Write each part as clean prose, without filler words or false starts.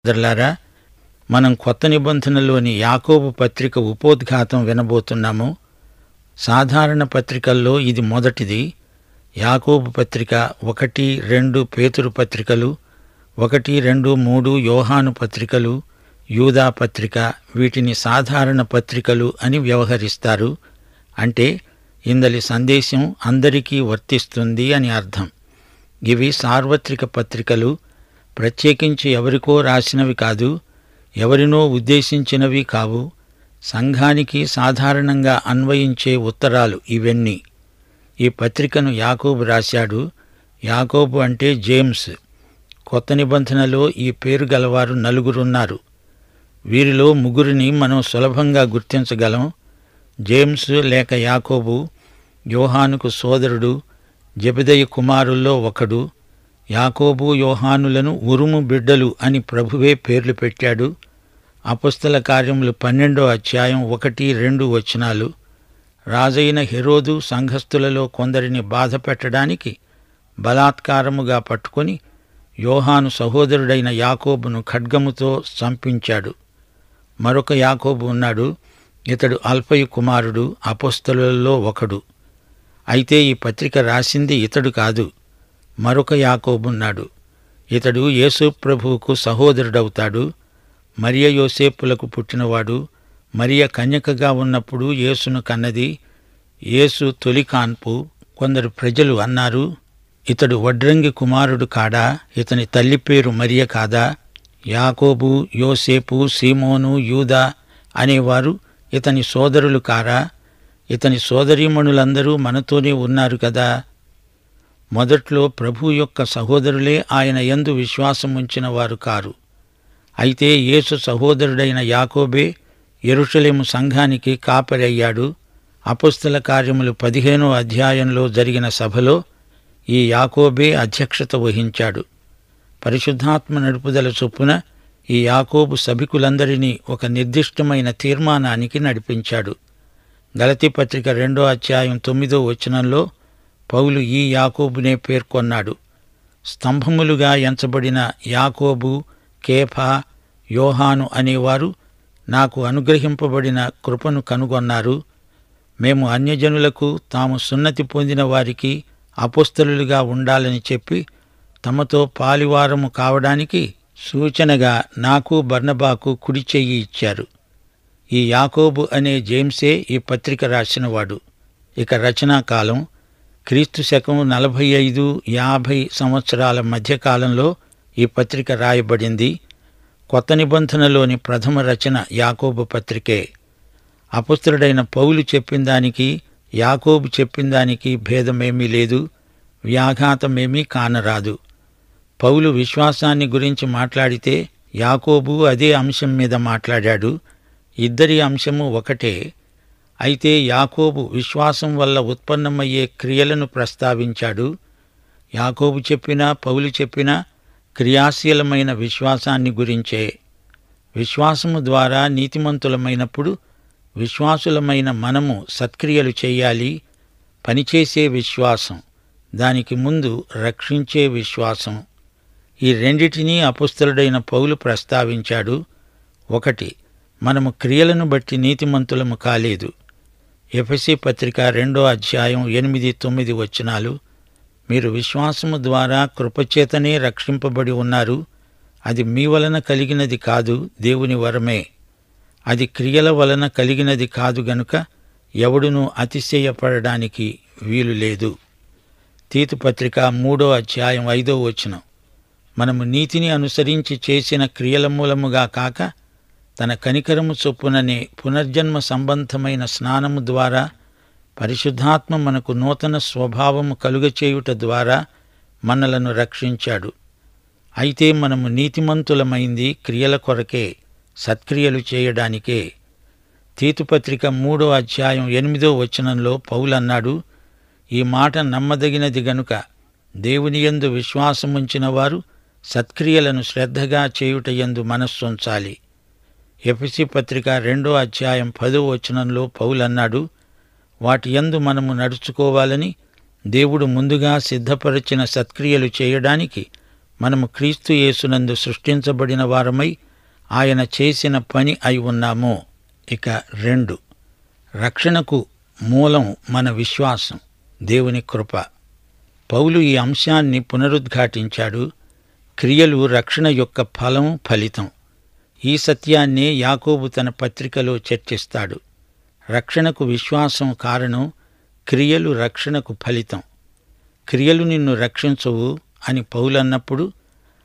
సోదరులారా, మనం కొత్త నిబంధనలోని యాకోబు పత్రిక ఉపోద్ఘాతం వినబోతున్నాము. సాధారణ పత్రికల్లో ఇది మొదటిది. యాకోబు పత్రిక 1, 2 పేతురు పత్రికలు, 1, 2, 3 యోహాను పత్రికలు, యూదా పత్రిక, వీటిని సాధారణ పత్రికలు అని వ్యవహరిస్తారు. అంటే ఇందలి సందేశం అందరికీ వర్తిస్తుంది అని అర్థం. ఇవి సార్వత్రిక పత్రికలు, ప్రత్యేకించి ఎవరికో రాసినవి కాదు, ఎవరినో ఉద్దేశించినవి కావు. సంఘానికి సాధారణంగా అన్వయించే ఉత్తరాలు ఇవన్నీ. ఈ పత్రికను యాకోబు రాశాడు. యాకోబు అంటే జేమ్స్. కొత్త నిబంధనలో ఈ పేరు గలవారు 4 ఉన్నారు. వీరిలో 3 మనం సులభంగా గుర్తించగలం. జేమ్స్ లేక యాకోబు యోహానుకు సోదరుడు, జెబెదయి కుమారుల్లో ఒకడు. యాకోబు, యోహానులను ఉరుము బిడ్డలు అని ప్రభువే పేర్లు పెట్టాడు. అపొస్తల కార్యములు 12వ అధ్యాయం 1, 2 వచనాలు. రాజైన హెరోదు సంఘస్థులలో కొందరిని బాధ పెట్టడానికి బలాత్కారముగా పట్టుకొని యోహాను సహోదరుడైన యాకోబును ఖడ్గముతో చంపించాడు. మరొక యాకోబు ఉన్నాడు. ఇతడు అల్ఫయి కుమారుడు, అపొస్తలులలో ఒకడు. అయితే ఈ పత్రిక రాసింది ఇతడు కాదు, మరొక యాకోబున్నాడు. ఇతడు యేసు ప్రభువుకు సహోదరుడవుతాడు. మరియ యోసేపులకు పుట్టినవాడు. మరియ కన్యకగా ఉన్నప్పుడు యేసును కన్నది. యేసు తొలి కాన్పు. కొందరు ప్రజలు అన్నారు, ఇతడు వడ్రంగి కుమారుడు కాడా? ఇతని తల్లి పేరు మరియ కాదా? యాకోబు, యోసేపు, సీమోను, యూదా అనేవారు ఇతని సోదరులు కారా? ఇతని సోదరీమణులందరూ మనతోనే ఉన్నారు కదా. మొదట్లో ప్రభు యొక్క సహోదరులే ఆయన యందు విశ్వాసముంచిన వారు కారు. అయితే యేసు సహోదరుడైన యాకోబే యెరూషలేము సంఘానికి కాపరి అయ్యాడు. అపొస్తల కార్యములు 15వ అధ్యాయంలో జరిగిన సభలో ఈ యాకోబే అధ్యక్షత వహించాడు. పరిశుద్ధాత్మ నడుపుదల చొప్పున ఈ యాకోబు సభికులందరినీ ఒక నిర్దిష్టమైన తీర్మానానికి నడిపించాడు. గలతీ పత్రిక 2వ అధ్యాయం 9వ వచనంలో పౌలు ఈ యాకోబునే పేర్కొన్నాడు. స్తంభములుగా ఎంచబడిన యాకోబు, కేఫా, యోహాను అనేవారు నాకు అనుగ్రహింపబడిన కృపను కనుగొన్నారు. మేము అన్యజనులకు తాము సున్నతి పొందిన వారికి అపొస్తలులుగా ఉండాలని చెప్పి తమతో పాలివారము కావడానికి సూచనగా నాకు బర్నబాకు కుడి చెయ్యి ఇచ్చారు. ఈ యాకోబు అనే జేమ్సే ఈ పత్రిక రాసినవాడు. ఇక రచనాకాలం క్రీస్తు శకం 45-50 సంవత్సరాల మధ్యకాలంలో ఈ పత్రిక రాయబడింది. కొత్త నిబంధనలోని ప్రథమ రచన యాకోబు పత్రికే. అపొస్తలుడైన పౌలు చెప్పిందానికి యాకోబు చెప్పిందానికి భేదమేమీ లేదు, వ్యాఘాతమేమీ కానరాదు. పౌలు విశ్వాసాన్ని గురించి మాట్లాడితే యాకోబు అదే అంశం మీద మాట్లాడాడు. ఇద్దరి అంశము ఒకటే. అయితే యాకోబు విశ్వాసం వల్ల ఉత్పన్నమయ్యే క్రియలను ప్రస్తావించాడు. యాకోబు చెప్పినా పౌలు చెప్పినా క్రియాశీలమైన విశ్వాసాన్ని గురించే. విశ్వాసము ద్వారా నీతిమంతులమైనప్పుడు విశ్వాసులమైన మనము సత్క్రియలు చేయాలి. పనిచేసే విశ్వాసం, దానికి ముందు రక్షించే విశ్వాసం. ఈ రెండిటినీ అపొస్తలుడైన పౌలు ప్రస్తావించాడు. 1, మనము క్రియలను బట్టి నీతిమంతులము కాలేదు. ఎఫెసీ పత్రిక 2వ అధ్యాయం 8-9 వచనాలు. మీరు విశ్వాసము ద్వారా కృపచేతనే రక్షింపబడి ఉన్నారు. అది మీ వలన కలిగినది కాదు, దేవుని వరమే. అది క్రియల వలన కలిగినది కాదు గనుక ఎవడునూ అతిశయపడడానికి వీలు లేదు. తీతు పత్రిక 3వ అధ్యాయం 5వ వచనం. మనము నీతిని అనుసరించి చేసిన క్రియల మూలముగా కాక తన కనికరము చొప్పుననే పునర్జన్మ సంబంధమైన స్నానము ద్వారా పరిశుద్ధాత్మ మనకు నూతన స్వభావము కలుగచేయుట ద్వారా మనలను రక్షించాడు. అయితే మనము నీతిమంతులమైంది క్రియల కొరకే, సత్క్రియలు చేయడానికే. తీతుపత్రిక 3వ అధ్యాయం 8వ వచనంలో పౌలన్నాడు, ఈ మాట నమ్మదగినది గనుక దేవునియందు విశ్వాసముంచిన వారు సత్క్రియలను శ్రద్ధగా చేయుటయందు మనస్సుంచాలి. ఎఫెసీ పత్రిక 2వ అధ్యాయం 10వ వచనంలో పౌలన్నాడు, వాటి యందు మనము నడుచుకోవాలని దేవుడు ముందుగా సిద్ధపరిచిన సత్క్రియలు చేయడానికి మనము క్రీస్తు యేసునందు సృష్టించబడిన వారమై ఆయన చేసిన పని అయి ఉన్నామో. ఇక 2, రక్షణకు మూలం మన విశ్వాసం, దేవుని కృప. పౌలు ఈ అంశాన్ని పునరుద్ఘాటించాడు. క్రియలు రక్షణ యొక్క ఫలం, ఫలితం. ఈ సత్యాన్నే యాకోబు తన పత్రికలో చర్చిస్తాడు. రక్షణకు విశ్వాసం కారణం, క్రియలు రక్షణకు ఫలితం. క్రియలు నిన్ను రక్షించవు అని పౌలన్నప్పుడు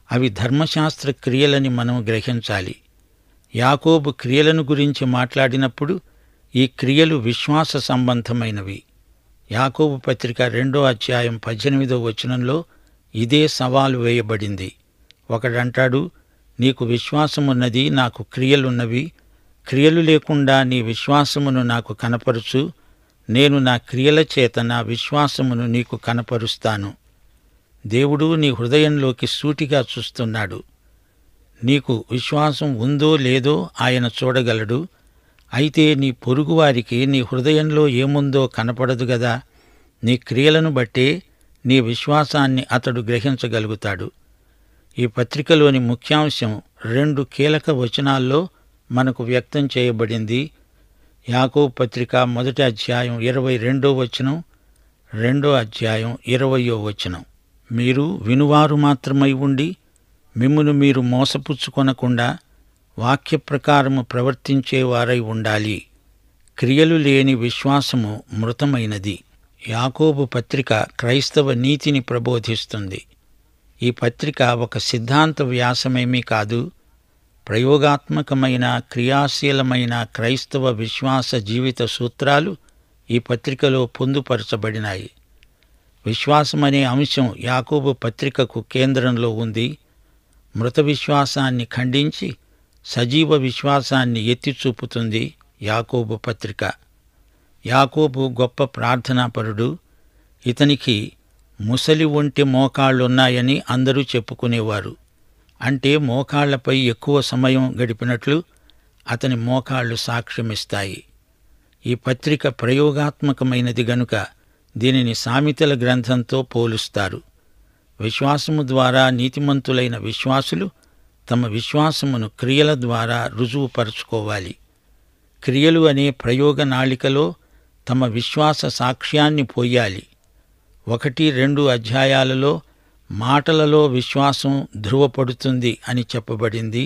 అవి ధర్మశాస్త్ర క్రియలని మనం గ్రహించాలి. యాకోబు క్రియలను గురించి మాట్లాడినప్పుడు ఈ క్రియలు విశ్వాస సంబంధమైనవి. యాకోబు పత్రిక 2:18 ఇదే సవాలు వేయబడింది. ఒకడంటాడు, నీకు విశ్వాసమున్నది, నాకు క్రియలున్నవి. క్రియలు లేకుండా నీ విశ్వాసమును నాకు కనపరుచు, నేను నా క్రియల చేత నా విశ్వాసమును నీకు కనపరుస్తాను. దేవుడు నీ హృదయంలోకి సూటిగా చూస్తున్నాడు. నీకు విశ్వాసం ఉందో లేదో ఆయన చూడగలడు. అయితే నీ పొరుగువారికి నీ హృదయంలో ఏముందో కనపడదు గదా. నీ క్రియలను బట్టే నీ విశ్వాసాన్ని అతడు గ్రహించగలుగుతాడు. ఈ పత్రికలోని ముఖ్యాంశం 2 కీలక వచనాల్లో మనకు వ్యక్తం చేయబడింది. యాకోబు పత్రిక 1:22, 2:20. మీరు వినువారు మాత్రమై ఉండి మిమ్మును మీరు మోసపుచ్చుకొనకుండా వాక్య ప్రకారము ప్రవర్తించేవారై ఉండాలి. క్రియలు లేని విశ్వాసము మృతమైనది. యాకోబు పత్రిక క్రైస్తవ నీతిని ప్రబోధిస్తుంది. ఈ పత్రిక ఒక సిద్ధాంత వ్యాసమేమీ కాదు. ప్రయోగాత్మకమైన, క్రియాశీలమైన క్రైస్తవ విశ్వాస జీవిత సూత్రాలు ఈ పత్రికలో పొందుపరచబడినాయి. విశ్వాసమనే అంశం యాకోబు పత్రికకు కేంద్రంలో ఉంది. మృత విశ్వాసాన్ని ఖండించి సజీవ విశ్వాసాన్ని ఎత్తిచూపుతుంది యాకోబు పత్రిక. యాకోబు గొప్ప ప్రార్థనాపరుడు. ఇతనికి ముసలి ఒంటి మోకాళ్లున్నాయని అందరూ చెప్పుకునేవారు. అంటే మోకాళ్లపై ఎక్కువ సమయం గడిపినట్లు అతని మోకాళ్లు సాక్ష్యమిస్తాయి. ఈ పత్రిక ప్రయోగాత్మకమైనది గనుక దీనిని సామెతల గ్రంథంతో పోలుస్తారు. విశ్వాసము ద్వారా నీతిమంతులైన విశ్వాసులు తమ విశ్వాసమును క్రియల ద్వారా రుజువుపరుచుకోవాలి. క్రియలు అనే ప్రయోగ నాళికలో తమ విశ్వాస సాక్ష్యాన్ని పోయాలి. 1-2 అధ్యాయాలలో మాటలలో విశ్వాసం ధృవపడుతుంది అని చెప్పబడింది.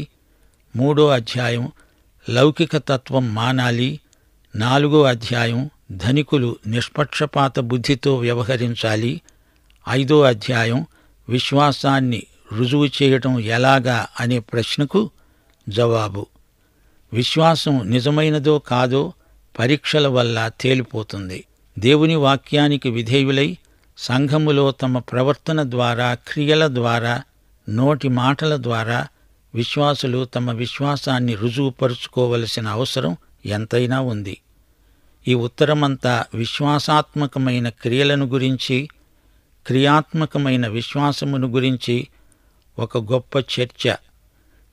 3వ అధ్యాయం లౌకిక తత్వం మానాలి. 4వ అధ్యాయం ధనికులు నిష్పక్షపాత బుద్ధితో వ్యవహరించాలి. 5వ అధ్యాయం విశ్వాసాన్ని రుజువు చేయటం ఎలాగా అనే ప్రశ్నకు జవాబు. విశ్వాసం నిజమైనదో కాదో పరీక్షల వల్ల తేలిపోతుంది. దేవుని వాక్యానికి విధేయులై సంఘములో తమ ప్రవర్తన ద్వారా, క్రియల ద్వారా, నోటి మాటల ద్వారా విశ్వాసులు తమ విశ్వాసాన్ని రుజువుపరుచుకోవలసిన అవసరం ఎంతైనా ఉంది. ఈ ఉత్తరమంతా విశ్వాసాత్మకమైన క్రియలను గురించి, క్రియాత్మకమైన విశ్వాసమును గురించి ఒక గొప్ప చర్చ.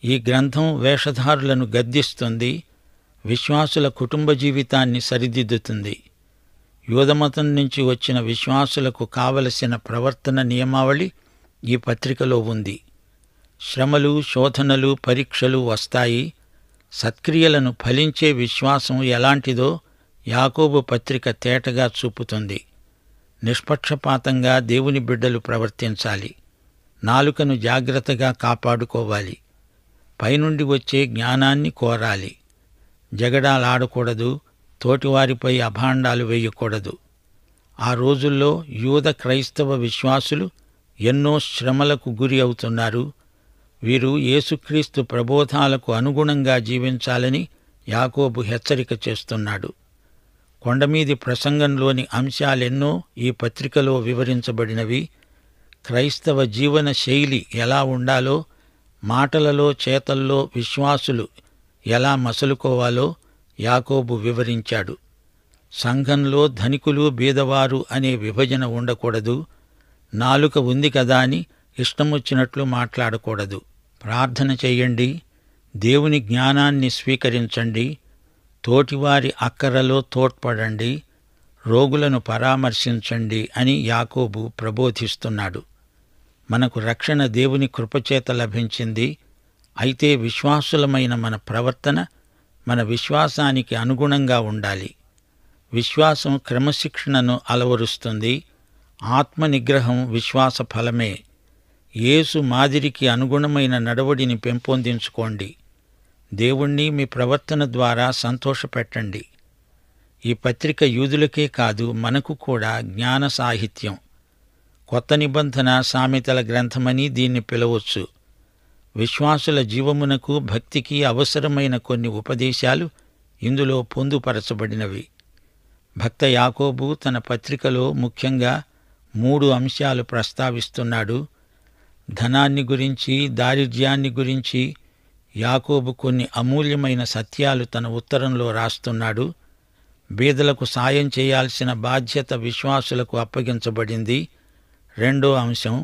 ఈ గ్రంథం వేషధారులను గద్దిస్తుంది, విశ్వాసుల కుటుంబ జీవితాన్ని సరిదిద్దుతుంది. యూదమతం నుంచి వచ్చిన విశ్వాసులకు కావలసిన ప్రవర్తన నియమావళి ఈ పత్రికలో ఉంది. శ్రమలు, శోధనలు, పరీక్షలు వస్తాయి. సత్క్రియలను ఫలించే విశ్వాసం ఎలాంటిదో యాకోబు పత్రిక తేటగా చూపుతుంది. నిష్పక్షపాతంగా దేవుని బిడ్డలు ప్రవర్తించాలి. నాలుకను జాగ్రత్తగా కాపాడుకోవాలి. పైనుండి వచ్చే జ్ఞానాన్ని కోరాలి. జగడాలాడకూడదు, తోటివారిపై అభాండాలు వేయకూడదు. ఆ రోజుల్లో యూద క్రైస్తవ విశ్వాసులు ఎన్నో శ్రమలకు గురి అవుతున్నారు. వీరు యేసుక్రీస్తు ప్రబోధాలకు అనుగుణంగా జీవించాలని యాకోబు హెచ్చరిక చేస్తున్నాడు. కొండమీది ప్రసంగంలోని అంశాలెన్నో ఈ పత్రికలో వివరించబడినవి. క్రైస్తవ జీవన శైలి ఎలా ఉండాలో, మాటలలో, చేతల్లో విశ్వాసులు ఎలా మసలుకోవాలో యాకోబు వివరించాడు. సంఘంలో ధనికులు, బీదవారు అనే విభజన ఉండకూడదు. నాలుక ఉంది కదా అని ఇష్టమొచ్చినట్లు మాట్లాడకూడదు. ప్రార్థన చెయ్యండి, దేవుని జ్ఞానాన్ని స్వీకరించండి, తోటివారి అక్కరలో తోడ్పడండి, రోగులను పరామర్శించండి అని యాకోబు ప్రబోధిస్తున్నాడు. మనకు రక్షణ దేవుని కృపచేత లభించింది. అయితే విశ్వాసులమైన మన ప్రవర్తన మన విశ్వాసానికి అనుగుణంగా ఉండాలి. విశ్వాసం క్రమశిక్షణను అలవరుస్తుంది. ఆత్మనిగ్రహం విశ్వాస ఫలమే. యేసు మాదిరికి అనుగుణమైన నడవడిని పెంపొందించుకోండి. దేవుణ్ణి మీ ప్రవర్తన ద్వారా సంతోషపెట్టండి. ఈ పత్రిక యూదులకే కాదు, మనకు కూడా జ్ఞాన సాహిత్యం. కొత్త నిబంధన సామెతల గ్రంథమని దీన్ని పిలవచ్చు. విశ్వాసుల జీవమునకు భక్తికి అవసరమైన కొన్ని ఉపదేశాలు ఇందులో పొందుపరచబడినవి. భక్త యాకోబు తన పత్రికలో ముఖ్యంగా 3 అంశాలు ప్రస్తావిస్తున్నాడు. ధనాన్ని గురించి, దారిద్ర్యాన్ని గురించి యాకోబు కొన్ని అమూల్యమైన సత్యాలు తన ఉత్తరంలో రాస్తున్నాడు. బీదలకు సాయం చేయాల్సిన బాధ్యత విశ్వాసులకు అప్పగించబడింది. 2వ అంశం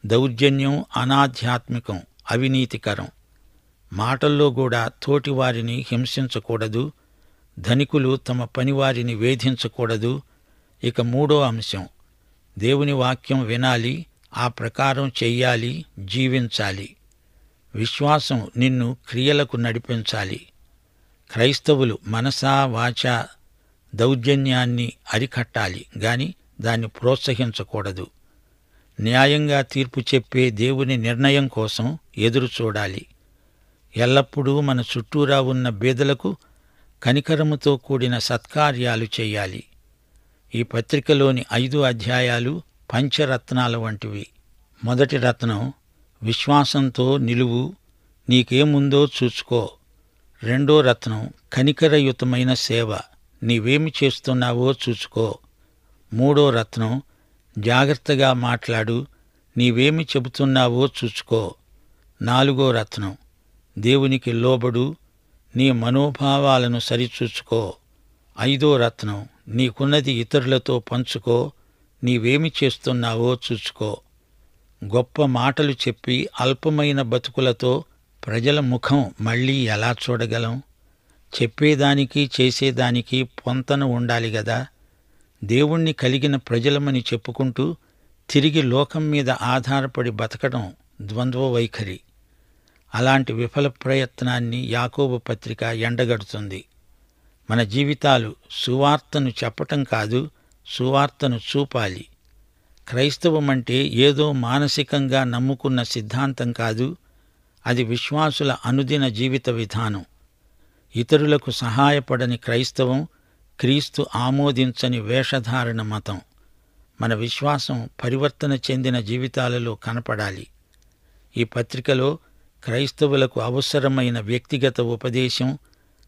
దౌర్జన్యం అనాధ్యాత్మికం, అవినీతికరం. మాటల్లో కూడా తోటివారిని హింసించకూడదు. ధనికులు తమ పనివారిని వేధించకూడదు. ఇక 3వ అంశం దేవుని వాక్యం వినాలి, ఆ ప్రకారం చెయ్యాలి, జీవించాలి. విశ్వాసం నిన్ను క్రియలకు నడిపించాలి. క్రైస్తవులు మనసా వాచా దౌర్జన్యాన్ని అరికట్టాలి గాని దాన్ని ప్రోత్సహించకూడదు. న్యాయంగా తీర్పు చెప్పే దేవుని నిర్ణయం కోసం ఎదురుచూడాలి. ఎల్లప్పుడూ మన చుట్టూరా ఉన్న బీదలకు కనికరముతో కూడిన సత్కార్యాలు చెయ్యాలి. ఈ పత్రికలోని 5 అధ్యాయాలు పంచరత్నాల వంటివి. మొదటి రత్నం విశ్వాసంతో నిలువు, నీకేముందో చూసుకో. 2వ రత్నం కనికరయుతమైన సేవ, నీవేమి చేస్తున్నావో చూసుకో. 3వ రత్నం జాగ్రత్తగా మాట్లాడు, నీవేమి చెబుతున్నావో చూసుకో. 4వ రత్నం దేవునికి లోబడు, నీ మనోభావాలను సరిచూసుకో. 5వ రత్నం నీకున్నది ఇతరులతో పంచుకో, నీవేమి చేస్తున్నావో చూసుకో. గొప్ప మాటలు చెప్పి అల్పమైన బతుకులతో ప్రజల ముఖం మళ్ళీ ఎలా చూడగలం? చెప్పేదానికి చేసేదానికి పొంతన ఉండాలి గదా. దేవుణ్ణి కలిగిన ప్రజలమని చెప్పుకుంటూ తిరిగి లోకం మీద ఆధారపడి బతకడం ద్వంద్వ వైఖరి. అలాంటి విఫల ప్రయత్నాన్ని యాకోబు పత్రిక ఎండగడుతుంది. మన జీవితాలు సువార్తను చెప్పటం కాదు, సువార్తను చూపాలి. క్రైస్తవమంటే ఏదో మానసికంగా నమ్ముకున్న సిద్ధాంతం కాదు, అది విశ్వాసుల అనుదిన జీవిత విధానం. ఇతరులకు సహాయపడని క్రైస్తవం క్రీస్తు ఆమోదించని వేషధారణ మతం. మన విశ్వాసం పరివర్తన చెందిన జీవితాలలో కనపడాలి. ఈ పత్రికలో క్రైస్తవులకు అవసరమైన వ్యక్తిగత ఉపదేశం,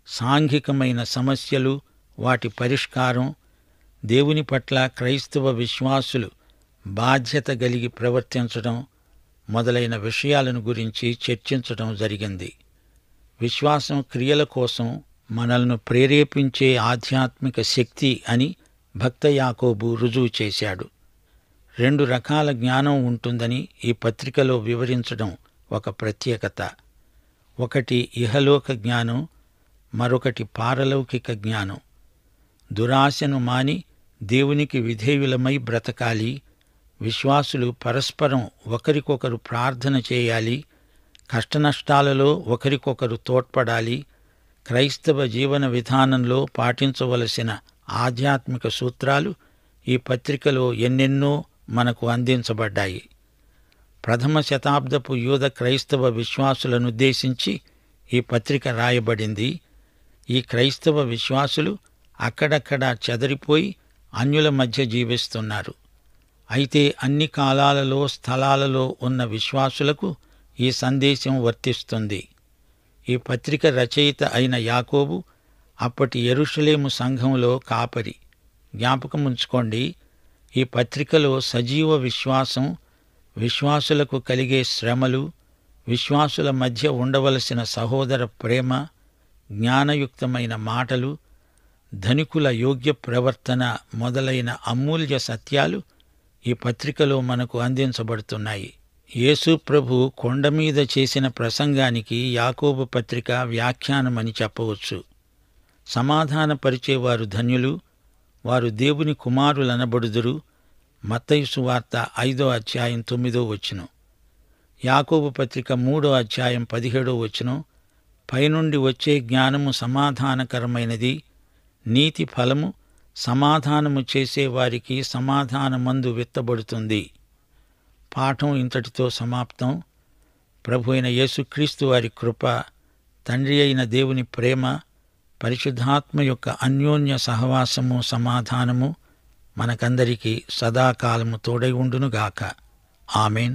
సాంఘికమైన సమస్యలు, వాటి పరిష్కారం, దేవుని పట్ల క్రైస్తవ విశ్వాసులు బాధ్యత కలిగి ప్రవర్తించడం మొదలైన విషయాలను గురించి చర్చించడం జరిగింది. విశ్వాసం క్రియల కోసం మనల్ని ప్రేరేపించే ఆధ్యాత్మిక శక్తి అని భక్త యాకోబు రుజువు చేశాడు. 2 రకాల జ్ఞానం ఉంటుందని ఈ పత్రికలో వివరించడం ఒక ప్రత్యేకత. ఒకటి ఇహలోక జ్ఞానం, మరొకటి పారలౌకిక జ్ఞానం. దురాశను మాని దేవునికి విధేయులమై బ్రతకాలి. విశ్వాసులు పరస్పరం ఒకరికొకరు ప్రార్థన చేయాలి. కష్టనష్టాలలో ఒకరికొకరు తోడ్పడాలి. క్రైస్తవ జీవన విధానంలో పాటించవలసిన ఆధ్యాత్మిక సూత్రాలు ఈ పత్రికలో ఎన్నెన్నో మనకు అందించబడ్డాయి. ప్రథమ శతాబ్దపు యూద క్రైస్తవ విశ్వాసులనుద్దేశించి ఈ పత్రిక రాయబడింది. ఈ క్రైస్తవ విశ్వాసులు అక్కడక్కడా చెదరిపోయి అన్యుల మధ్య జీవిస్తున్నారు. అయితే అన్ని కాలాలలో, స్థలాలలో ఉన్న విశ్వాసులకు ఈ సందేశం వర్తిస్తుంది. ఈ పత్రిక రచయిత అయిన యాకోబు అప్పటి యెరూషలేము సంఘంలో కాపరి. జ్ఞాపకముంచుకోండి, ఈ పత్రికలో సజీవ విశ్వాసం, విశ్వాసులకు కలిగే శ్రమలు, విశ్వాసుల మధ్య ఉండవలసిన సహోదర ప్రేమ, జ్ఞానయుక్తమైన మాటలు, ధనికుల యోగ్య ప్రవర్తన మొదలైన అమూల్య సత్యాలు ఈ పత్రికలో మనకు అందించబడుతున్నాయి. యేసు ప్రభు కొండమీద చేసిన ప్రసంగానికి యాకోబు పత్రిక వ్యాఖ్యానమని చెప్పవచ్చు. సమాధానపరిచేవారు ధన్యులు, వారు దేవుని కుమారులనబడుదురు. మత్తయి సువార్త 5వ అధ్యాయం 9వ వచనం. యాకోబు పత్రిక 3వ అధ్యాయం 17వ వచనం. పైనుండి వచ్చే జ్ఞానము సమాధానకరమైనది, నీతి ఫలము సమాధానము చేసేవారికి సమాధానమందు విత్తబడుతుంది. పాఠం ఇంతటితో సమాప్తం. ప్రభు అయిన యేసుక్రీస్తు వారి కృప, తండ్రి అయిన దేవుని ప్రేమ, పరిశుద్ధాత్మ యొక్క అన్యోన్య సహవాసము, సమాధానము మనకందరికీ సదాకాలము తోడై ఉండునుగాక. ఆమేన్.